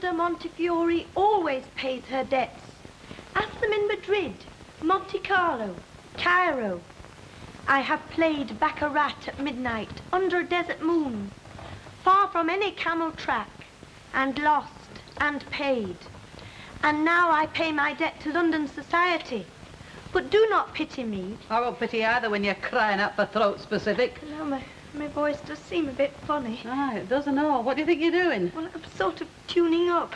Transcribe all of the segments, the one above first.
Imelda Montefiore always pays her debts. Ask them in Madrid, Monte Carlo, Cairo. I have played baccarat at midnight under a desert moon, far from any camel track, and lost and paid. And now I pay my debt to London society. But do not pity me. I won't pity either when you're crying out for throat specific. No, my voice does seem a bit funny. Ah, it doesn't know. What do you think you're doing? Well, I'm sort of tuning up,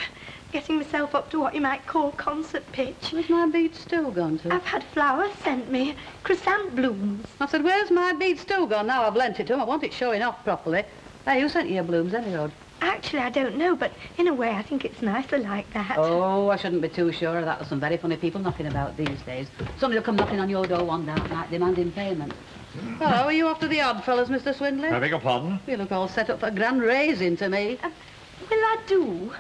getting myself up to what you might call concert pitch. Where's my bead still gone to? I've had flowers sent me, chrysanthemums. I said, where's my bead still gone? Now I've lent it to him. I want it showing off properly. Hey, who sent you your blooms anyhow? Actually, I don't know, but in a way, I think it's nicer like that. Oh, I shouldn't be too sure of that. There's some very funny people knocking about these days. Somebody will come knocking on your door one dark night demanding payment. Hello, are you off to the Odd Fellas, Mr. Swindley? I beg your pardon? You look all set up for a grand raising to me. Will I do?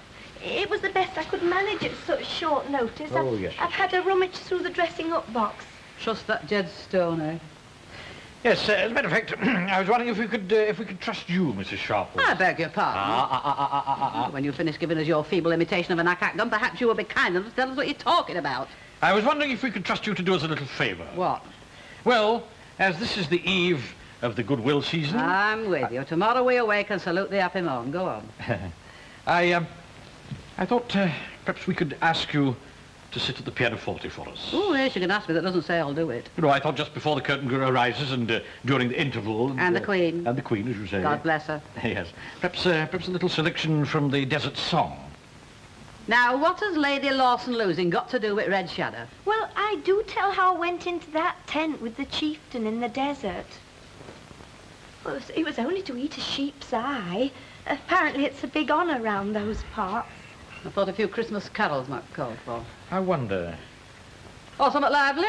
It was the best I could manage at such short notice. Oh, yes. I've had a rummage through the dressing-up box. Trust that Jed Stoner. Yes, as a matter of fact, I was wondering if we could trust you, Mrs. Sharple. I beg your pardon. When you finish giving us your feeble imitation of an ack gun, perhaps you will be kind enough to tell us what you're talking about. I was wondering if we could trust you to do us a little favour. What? Well, as this is the eve of the goodwill season... I'm with you. Tomorrow we awake and salute the happy moon. Go on. I thought perhaps we could ask you to sit at the pianoforte for us. Oh, yes, you can ask me. That doesn't say I'll do it. You know, I thought just before the curtain rises and during the interval... And the Queen. And the Queen, as you say. God bless her. Yes. Perhaps a little selection from the Desert Song. Now, what has Lady Lawson losing got to do with Red Shadow? Well, I do tell how I went into that tent with the chieftain in the desert. Well, it was only to eat a sheep's eye. Apparently it's a big honour round those parts. I thought a few Christmas carols might be called for. I wonder... Oh, something lively?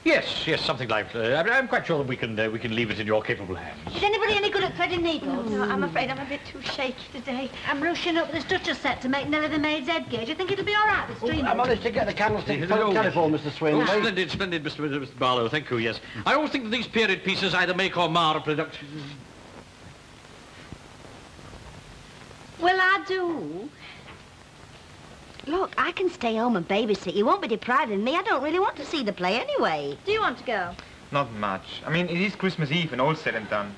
Yes, something like that. I'm quite sure that we can leave it in your capable hands. Is anybody any good at threading needles? No, I'm afraid I'm a bit too shaky today. I'm rushing up this Dutcher set to make Nellie the maid's head gauge. You think it'll be all right, this dream? I managed to get the candlestick from the telephone, Mr. Swindley. Oh, splendid, Mr. Barlow. Thank you, yes. I always think that these period pieces either make or mar a production. Well, I do. Look, I can stay home and babysit. You won't be depriving me. I don't really want to see the play anyway. Do you want to go? Not much. I mean, it is Christmas Eve and all said and done.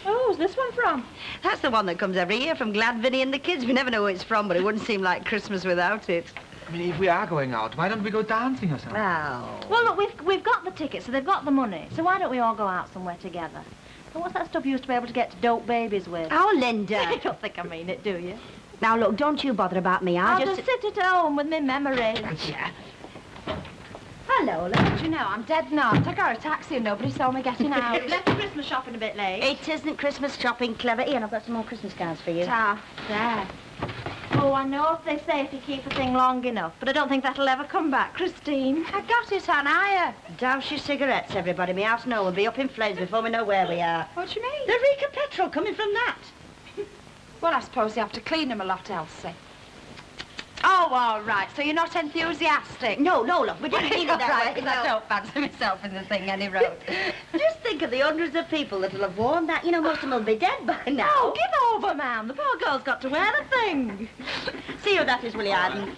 Oh, who's this one from? That's the one that comes every year from Glad Vinny and the kids. We never know where it's from, but it wouldn't seem like Christmas without it. I mean, if we are going out, why don't we go dancing or something? Oh. Well, look, we've got the tickets, so they've got the money. So why don't we all go out somewhere together? And what's that stuff you used to be able to get to dope babies with? Oh, Linda. You don't think I mean it, do you? Now, look, don't you bother about me. I'll just sit at home with my memories. Yeah. Hello, love. You know, I'm dead not. I got a taxi and nobody saw me getting out. We left the Christmas shopping a bit late. It isn't Christmas shopping, clever. Ian, I've got some more Christmas cards for you. Ta. There. Oh, I know if they say if you keep a thing long enough, but I don't think that'll ever come back, Christine. I got it on hire. Douse your cigarettes, everybody. My house no will be up in flames before we know where we are. What do you mean? The reek of petrol coming from that. Well, I suppose you have to clean them a lot, Elsie. Oh, all right. So you're not enthusiastic? No, look, we didn't mean it that right, way. because I don't fancy myself in the thing any road. Just think of the hundreds of people that'll have worn that. You know, most of them will be dead by now. Oh, give over, ma'am. The poor girl's got to wear the thing. See who that is, Willie Arden.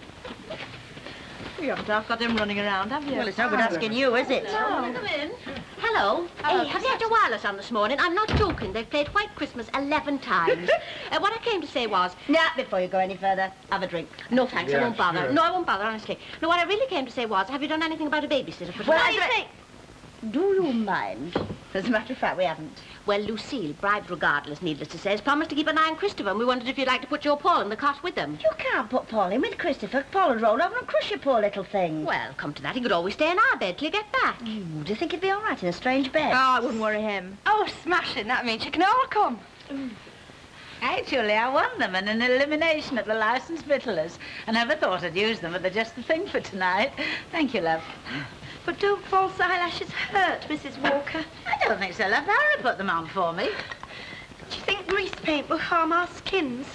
You haven't half got him running around, have you? Well, it's no good asking you, is it? No. Come in. Hello. Hey, have you had your wireless on this morning? I'm not joking. They've played White Christmas 11 times. What I came to say was... Nah, before you go any further, have a drink. No, thanks. Yeah, I won't bother. sure. No, I won't bother, honestly. No, what I really came to say was, have you done anything about a babysitter for Well, tonight? do you mind? As a matter of fact, we haven't. Well, Lucille, bribed regardless, needless to say, has promised to keep an eye on Christopher, and we wondered if you'd like to put your Paul in the cot with them. You can't put Paul in with Christopher. Paul would roll over and crush your poor little thing. Well, come to that, he could always stay in our bed till you get back. Do you think he'd be all right in a strange bed? Oh, I wouldn't worry him. Oh, smashing. That means you can all come. Actually, I won them in an elimination at the licensed victuallers. I never thought I'd use them, but they're just the thing for tonight. Thank you, love. But don't false eyelashes hurt, Mrs. Walker? I don't think so, love. Harry put them on for me. Do you think grease paint will harm our skins?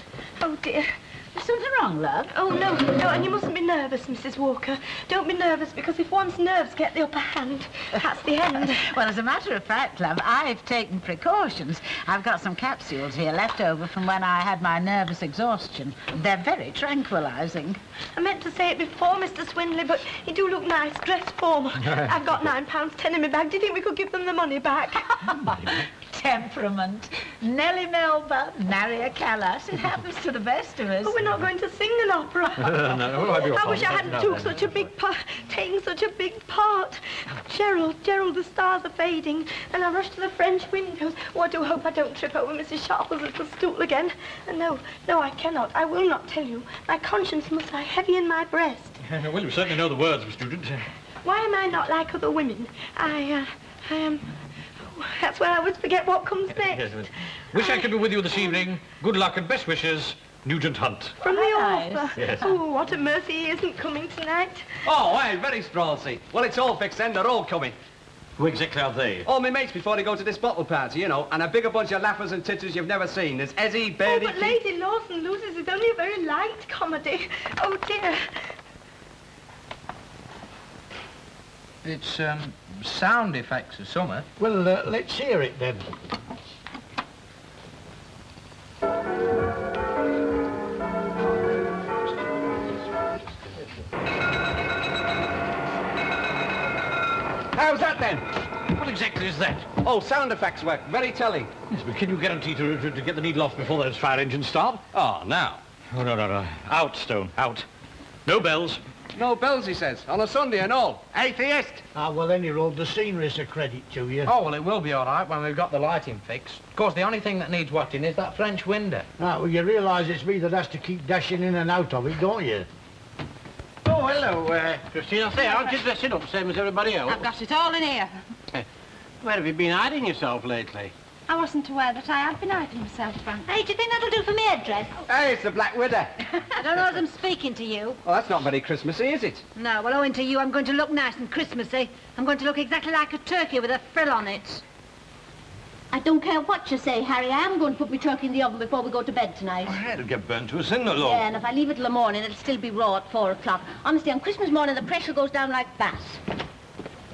Oh, dear. There's something wrong, love? Oh, no, and you mustn't be nervous, Mrs. Walker. Don't be nervous, because if one's nerves get the upper hand, that's the end. Well, as a matter of fact, love, I've taken precautions. I've got some capsules here left over from when I had my nervous exhaustion. They're very tranquilizing. I meant to say it before, Mr. Swindley, but you do look nice, dressed formal. I've got £9.10 in my bag. Do you think we could give them the money back? Temperament. Nellie Melba, Maria Callas. It happens to the best of us. But we're not going to sing an opera. I wish I hadn't taken such a big part. Gerald, the stars are fading, and I rush to the French windows. Oh, I do hope I don't trip over Mrs. Sharple's little stool again. And no, I cannot. I will not tell you. My conscience must lie heavy in my breast. Well, you certainly know the words, Miss Student. Why am I not like other women? I am... That's where I always forget what comes next. Wish I could be with you this evening. Good luck and best wishes, Nugent Hunt. From the author? Yes. Oh, what a mercy he isn't coming tonight. Oh, well, very sprawlsy. Well, it's all fixed then. They're all coming. Who exactly are they? All my mates before they go to this bottle party, you know, and a bigger bunch of laughers and titters you've never seen. There's Ezzy, Bertie... Oh, but Lady Lawson Loses is only a very light comedy. Oh, dear. It's, sound effects or summer. Well, let's hear it then. How's that then? What exactly is that? Oh, sound effects work. Very telling. Yes, but can you guarantee to get the needle off before those fire engines start? Oh, now. Oh, no. Out, Stone, out. No bells. No bells, he says, on a Sunday and all. Atheist! Ah, well, any road, the scenery's a credit to you. Oh, well, it will be all right when we've got the lighting fixed. Of course, the only thing that needs watching is that French window. Ah, well, you realise it's me that has to keep dashing in and out of it, don't you? Oh, hello, Christina. Say, aren't you dressing up, same as everybody else? I've got it all in here. Where have you been hiding yourself lately? I wasn't aware that I had been hiding myself, Frank. Hey, do you think that'll do for me headdress? Hey, it's the Black Widow. I don't know as I'm speaking to you. Oh, that's not very Christmassy, is it? No, well, owing to you, I'm going to look nice and Christmassy. I'm going to look exactly like a turkey with a frill on it. I don't care what you say, Harry. I am going to put my turkey in the oven before we go to bed tonight. Oh, it'll get burnt to a cinder log. Yeah, and if I leave it till the morning, it'll still be raw at 4 o'clock. Honestly, on Christmas morning, the pressure goes down like bass.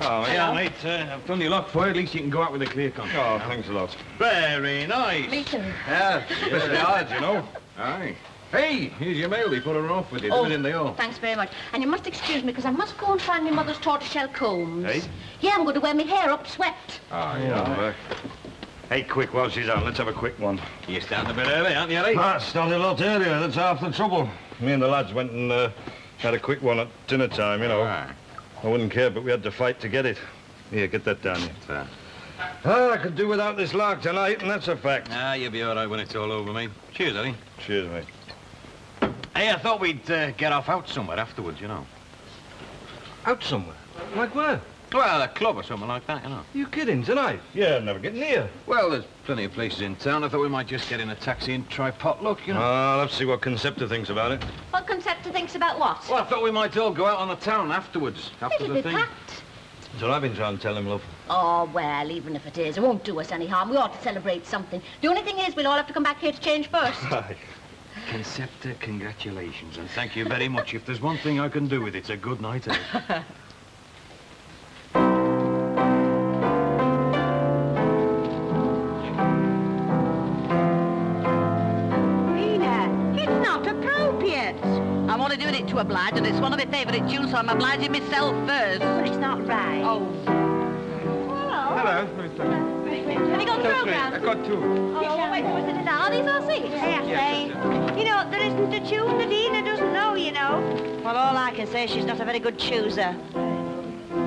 Oh, yeah, mate. I've done your luck for you. At least you can go out with a clear conscience. Oh, thanks a lot. Very nice. Me too. Yeah, especially ours, you know. Aye. Hey, here's your mail. They put her off with you, didn't they all? Thanks very much. And you must excuse me, because I must go and find my mother's tortoiseshell combs. Hey? Yeah, I'm going to wear my hair up swept. Oh, yeah. Hey, quick, while she's on, let's have a quick one. You're starting a bit early, aren't you, Harry? Ah, started a lot earlier. That's half the trouble. Me and the lads went and had a quick one at dinner time, you know. Ah. I wouldn't care, but we had to fight to get it. Here, get that down here. I could do without this lark tonight, and that's a fact. Ah, you'll be all right when it's all over, mate. Cheers, Harry. Cheers, mate. Hey, I thought we'd get off out somewhere afterwards, you know. Out somewhere? Like where? Well, a club or something like that, you know. You kidding, tonight? Yeah, never get near. Well, there's plenty of places in town. I thought we might just get in a taxi and try potluck, you know. Let's see what Concepta thinks about it. What Concepta thinks about what? Well, I thought we might all go out on the town afterwards, after It'll the be thing. packed. That's what I've been trying to tell him, love. Oh, well, even if it is, it won't do us any harm. We ought to celebrate something. The only thing is, we'll all have to come back here to change first. Concepta, congratulations, and thank you very much. If there's one thing I can do with it, it's a good night out. I'm only doing it to oblige, and it's one of my favourite tunes, so I'm obliging myself first. But it's not right. Oh. Hello. Have you got programmes? I got 2. Oh, wait, was it are these all seats? You know, there isn't a tune that Ina doesn't know, you know. Well, all I can say is she's not a very good chooser.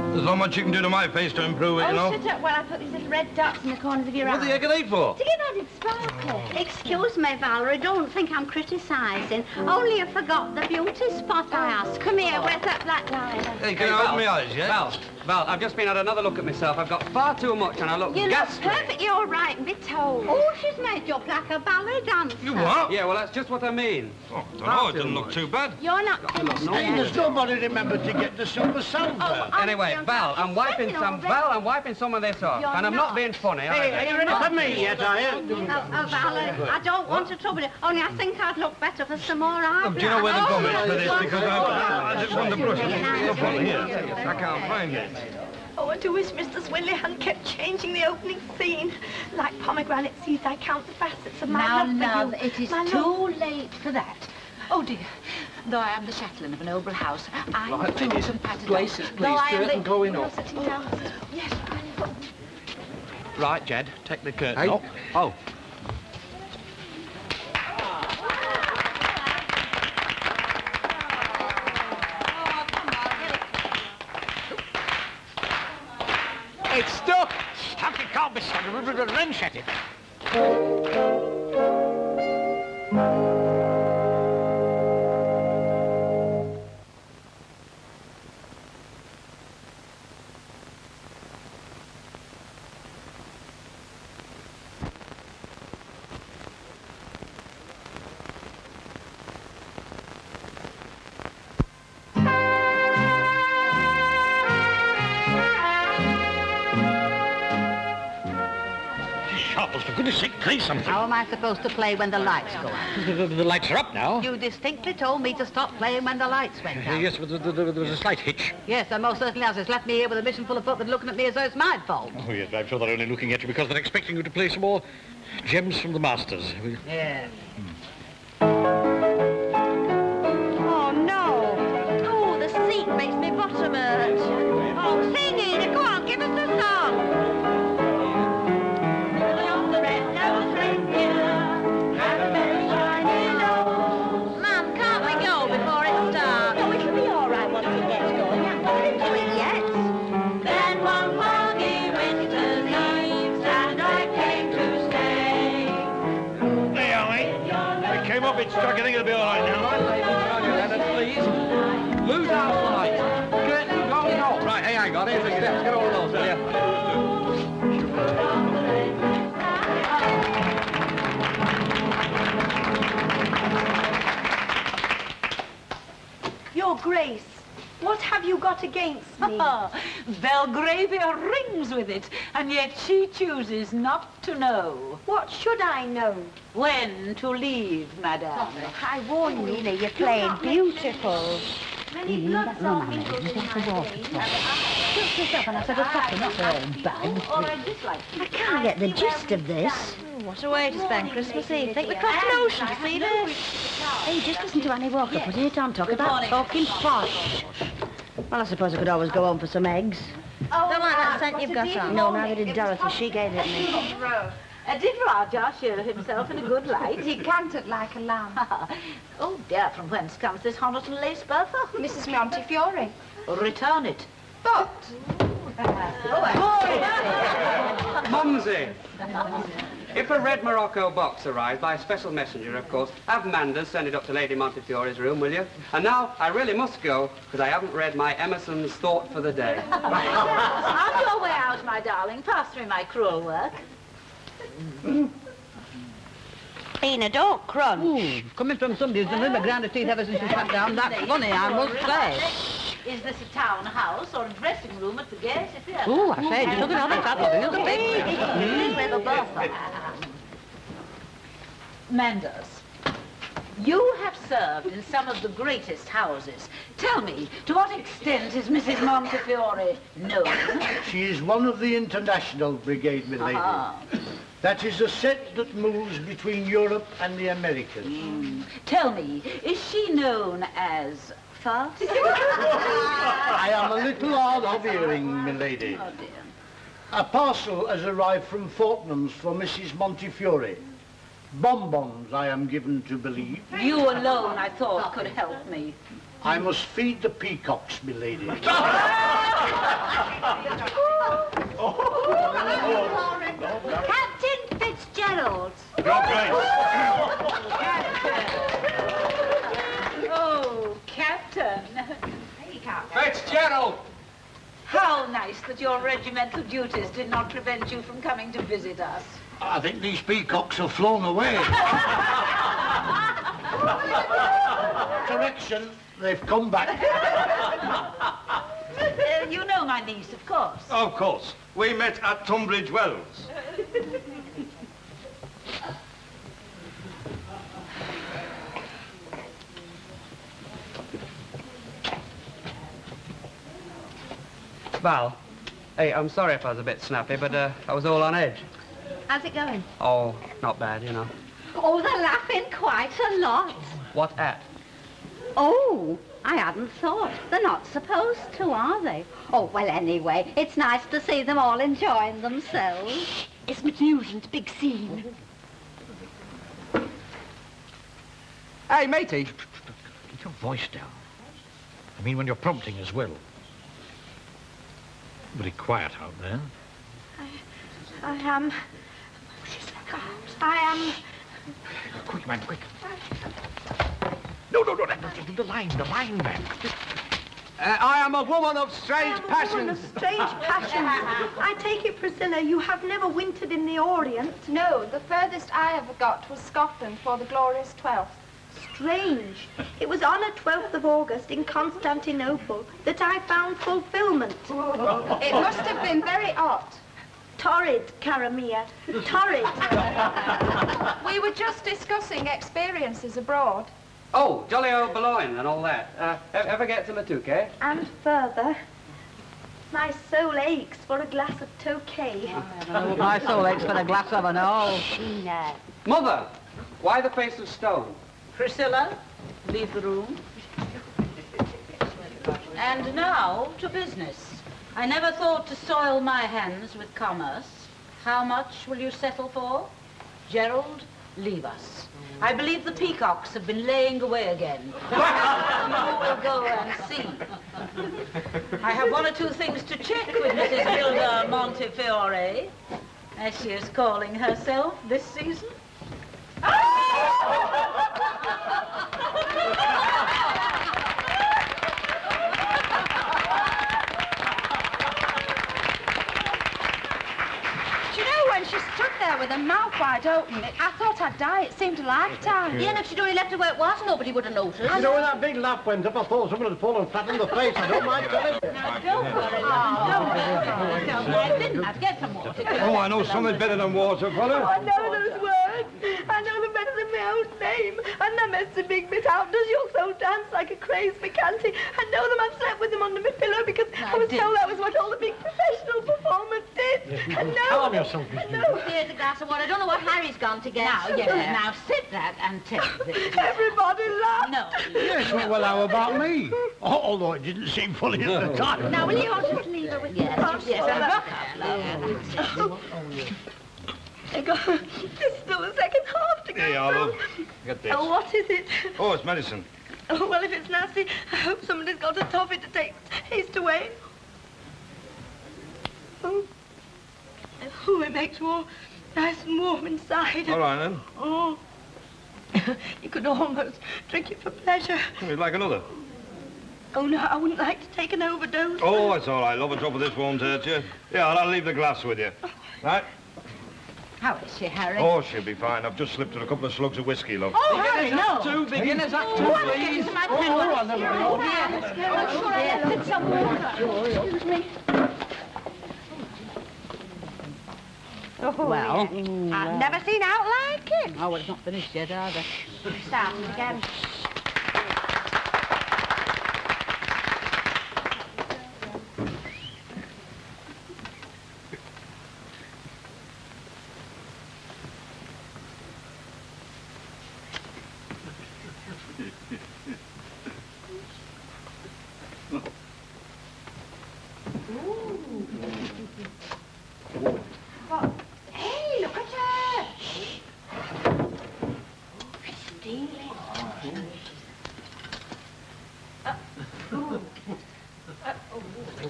There's not much you can do to my face to improve it, you know. Shut up. Well, I put these little red dots in the corners of your eyes. What the heck are they for? To give added sparkle. Excuse me, Valerie, don't think I'm criticising. Only I forgot the beauty spot I asked. Come here, where's that black line? Hey, can I open my eyes, yeah? Val, Val, I've just been had another look at myself. I've got far too much and I look You look ghastly. perfect. You're right, and be told. Oh, she's made you look like a ballet dancer. You what? Yeah, well, that's just what I mean. Oh, no, it doesn't look too bad. You're not finished And yet. there's nobody remembered to get the silver salver. Anyway, Val, I'm wiping some of this off. You're And I'm not not. being funny. Hey, are you ready for me yet, are you? Oh, Valerie, I don't want to trouble you, only I think I'd look better for some more eyebrows. Do you know where the gum is for this? Because I just want the brush. Look on here. I can't find it. Oh, I do wish Mr. Swinley hadn't kept changing the opening scene. Like pomegranate seeds, I count the facets of my Now, love for love, you. it is My too love. late for that. Oh, dear. Though I am the chatelaine of a noble house, I'm too sympathetic. Places, Though please. I am Curtain going You're up. sitting down. Yes, Right, Jed, take the curtain Hey. up. Oh. It's stuck! Stuck, it can't be stuck. Wrench at it. Charles, for goodness sake, play something. How am I supposed to play when the lights go out? The lights are up now. You distinctly told me to stop playing when the lights went out. Yes, but there was a slight hitch. Yes, and most certainly has. It's left me here with a mission full of footmen looking at me as though it's my fault. Oh, yes, I'm sure they're only looking at you because they're expecting you to play some more gems from the masters. Yes. Oh, no. Oh, the seat makes me bottom hurt. Oh, sing, Edith. Go on, give us a song. Mum, can't we go before it starts? Oh, it'll be all right once it gets going. You haven't got into it yet. Then one foggy winter's eve, Sandra came to stay. There, are we? They came up, it's stuck. I think it'll be all right now. Please. Lose our light. Curtain going up. Right, hey, I got it. Let's get all of those, will you? Your Grace, what have you got against me? Belgravia rings with it, and yet she chooses not to know What should I know? when to leave, madame. I warn you, Nina, you're playing beautiful. Many bloods are mingled in my veins. Just yourself, and I said, it's got to not your own bag. Or I dislike you. I can't get the gist of this. What a way to spend Christmas Eve. Think we crossed an ocean to see this? Hey, just listen to Annie Walker put it on. Talk about talking posh. Well, I suppose I could always go home for some eggs. Don't like that scent you've got on. No, neither did Dorothy. She gave it me. Did Rajah show himself in a good light? He cantered like a lamb. Oh, dear, from whence comes this Honiton lace, Bertha? Mrs. Montefiore. Return it. But... Mumsy! If a red Morocco box arrives by a special messenger, of course, have Manders send it up to Lady Montefiore's room, will you? And now, I really must go, because I haven't read my Emerson's Thought for the Day. On your way out, my darling. Pass through my cruel work. Ina, don't crunch. Ooh, coming from somebody who's been in the ground teeth ever since she sat down, that's funny, I must say. Is this a town house or a dressing room at the gate? Ooh, I say, look at all the top of it. Look at Manders, you have served in some of the greatest houses. Tell me, to what extent is Mrs. Montefiore known? She is one of the International Brigade, milady. That is a set that moves between Europe and the Americans. Tell me, is she known as fast? I am a little hard of hearing, milady. Oh, dear. A parcel has arrived from Fortnum's for Mrs. Montefiore. Bonbons, I am given to believe. You alone, I thought, could help me. I must feed the peacocks, milady. Captain Fitzgerald. Oh, Captain. Fitzgerald! How nice that your regimental duties did not prevent you from coming to visit us. I think these peacocks have flown away. Correction, they've come back. You know my niece, of course. Of course. We met at Tunbridge Wells. Val, hey, I'm sorry if I was a bit snappy, but I was all on edge. How's it going? Oh, not bad, you know. Oh, they're laughing quite a lot. What at? Oh, I hadn't thought. They're not supposed to, are they? Oh, well, anyway, it's nice to see them all enjoying themselves. It's McNugent's big scene. Hey, matey. Keep your voice down. I mean, when you're prompting as well. Very quiet out there. I am... I am... Quick, man, quick. No, the line, man. I am a woman of strange passions. Woman of strange passions. I take it, Priscilla, you have never wintered in the Orient. No, the furthest I ever got was Scotland for the glorious 12th. Strange. It was on a 12th of August in Constantinople that I found fulfillment. It must have been very hot. Torrid, cara mia. Torrid. We were just discussing experiences abroad. Oh, jolly old Boulogne and all that. Ever get to Matuke? And further, my soul aches for a glass of Tokay. My soul aches for a glass of an old. Mother, why the face of stone? Priscilla, leave the room. And now to business. I never thought to soil my hands with commerce. How much will you settle for? Gerald, leave us. I believe the peacocks have been laying away again. You will go and see. I have one or two things to check with Mrs. Hilda Montefiore, as she is calling herself this season. When she stood there with her mouth wide open, I thought I'd die. It seemed a lifetime. Yeah, and if she'd only left it where it was, nobody would have noticed. You know, when that big laugh went up, I thought someone had fallen flat on the face. I don't mind telling you. Now, don't worry, love. Don't worry. I didn't. I'd get some water. Oh, I know something better than water, fella. I know those words. I know them better than my own name. And that makes a big bit out. Does your soul dance like a crazed Bacchanti? I know them. I've slept with them under my pillow because I was told that was what all the big professional performers did. I know. Calm yourself, I know. Here's a glass of water. I don't know what Harry's gone to get. Now, yes, now sit that and take this. Everybody laughed. No. Yes, well, how about me? Although it didn't seem funny at the time. Now, will you all just leave her with me? Yes, I got there's still a second half to go. Here you are, love. Get this. Oh, what is it? Oh, it's medicine. Oh, well, if it's nasty, I hope somebody's got a toffee to take haste away. Oh, it makes more nice and warm inside. All right, then. Oh, you could almost drink it for pleasure. You'd like another? Oh, no, I wouldn't like to take an overdose. Oh, it's all right, love. A drop of this won't hurt you. Yeah, I'll leave the glass with you. Right? How is she, Harry? Oh, she'll be fine. I've just slipped her a couple of slugs of whiskey, love. Oh, Harry, no. Beginners Act 2, please. I never know. I'm sure I left some water. Excuse me. Oh, Well, I've never seen out like it. oh, well, it's not finished yet, either. Starting again. Hey, look at her! Christine.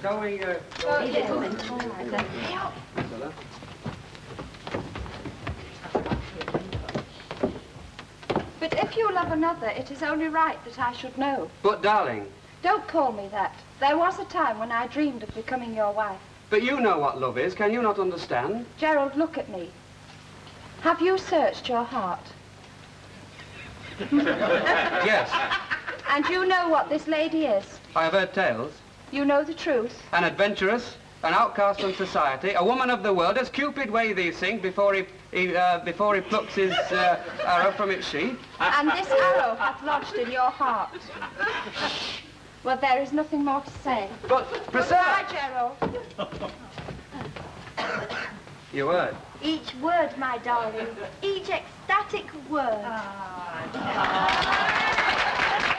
Going, But if you love another, it is only right that I should know. But, darling, Don't call me that. There was a time when I dreamed of becoming your wife. But you know what love is. Can you not understand? Gerald, look at me. Have you searched your heart? Yes. And you know what this lady is? I have heard tales. You know the truth? An adventuress, an outcast from society, a woman of the world. Does Cupid weigh these things before he plucks his arrow from its sheath? And this arrow hath lodged in your heart. Well, there is nothing more to say. But, Goodbye, Gerald. Your word. Each word, my darling. Each ecstatic word.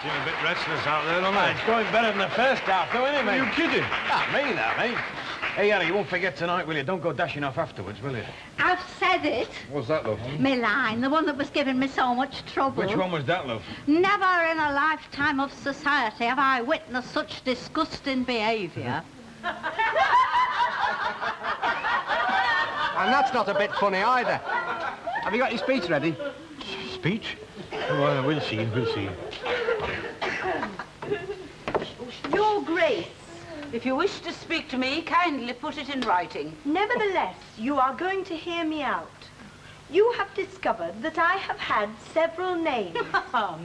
Seem a bit restless out there, don't they? It's going better than the first half, though, isn't it, mate? Are you kidding? Not me, that, mate. Hey, Annie, you won't forget tonight, will you? Don't go dashing off afterwards, will you? I've said it. What's that, love? My line, the one that was giving me so much trouble. Which one was that, love? Never in a lifetime of society have I witnessed such disgusting behaviour. And that's not a bit funny either. Have you got your speech ready? Speech? Well, we'll see, we'll see. Your Grace, If you wish to speak to me, kindly put it in writing. nevertheless, you are going to hear me out. You have discovered that I have had several names,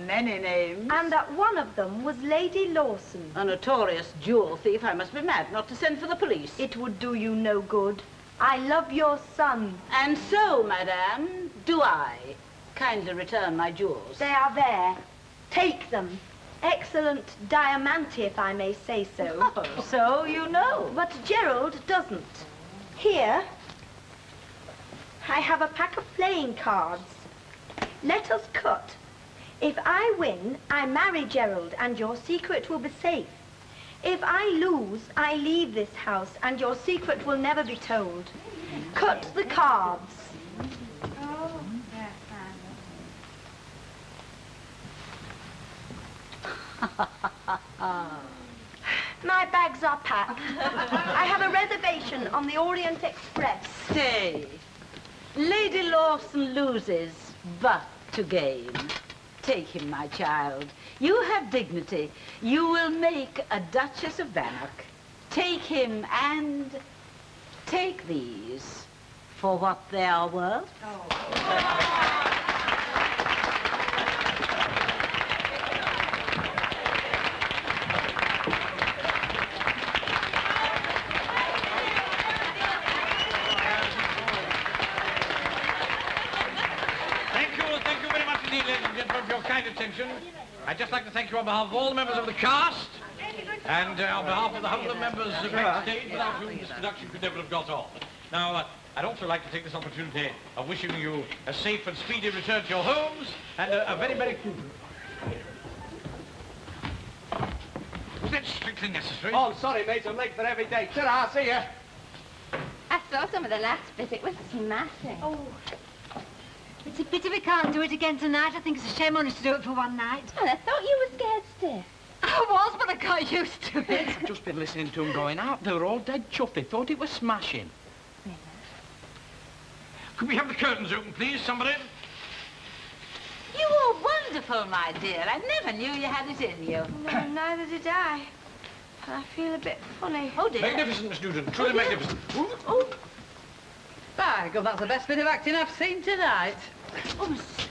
Many names. and that one of them was Lady Lawson. A notorious jewel thief. I must be mad not to send for the police. It would do you no good. I love your son. And so, madame, do I. Kindly return my jewels. They are there. Take them. Excellent diamante, if I may say so. Oh, so you know. But Gerald doesn't. Here, I have a pack of playing cards. Let us cut. If I win, I marry Gerald, and your secret will be safe. If I lose, I leave this house, and your secret will never be told. Cut the cards. My bags are packed. I have a reservation on the Orient Express. Stay. Lady Lawson loses, but to gain. Take him, my child. You have dignity. You will make a Duchess of Bannock. Take him and take these for what they are worth. Thank you very much indeed, ladies and gentlemen, for your kind attention. I'd just like to thank you on behalf of all the members of the cast, and on behalf of the humbler members backstage, without whom this production could never have got on. Now, I'd also like to take this opportunity of wishing you a safe and speedy return to your homes, and a very, very... Was that strictly necessary? Oh, I'm sorry, mate. I'm late for every day. Ta-ra, see ya. I saw some of the last bit. It was smashing. Oh, It's a pity we can't do it again tonight. I think it's a shame only to do it for one night. And I thought you were scared stiff. I was, but I got used to it. I've just been listening to them going out. They were all dead chuffed. They thought it was smashing. Could we have the curtains open, please, somebody? You are wonderful, my dear. I never knew you had it in you. no, neither did I. I feel a bit funny. Oh, dear. Magnificent, Miss Newton. Truly magnificent. By God, that's the best bit of acting I've seen tonight. Oh, Miss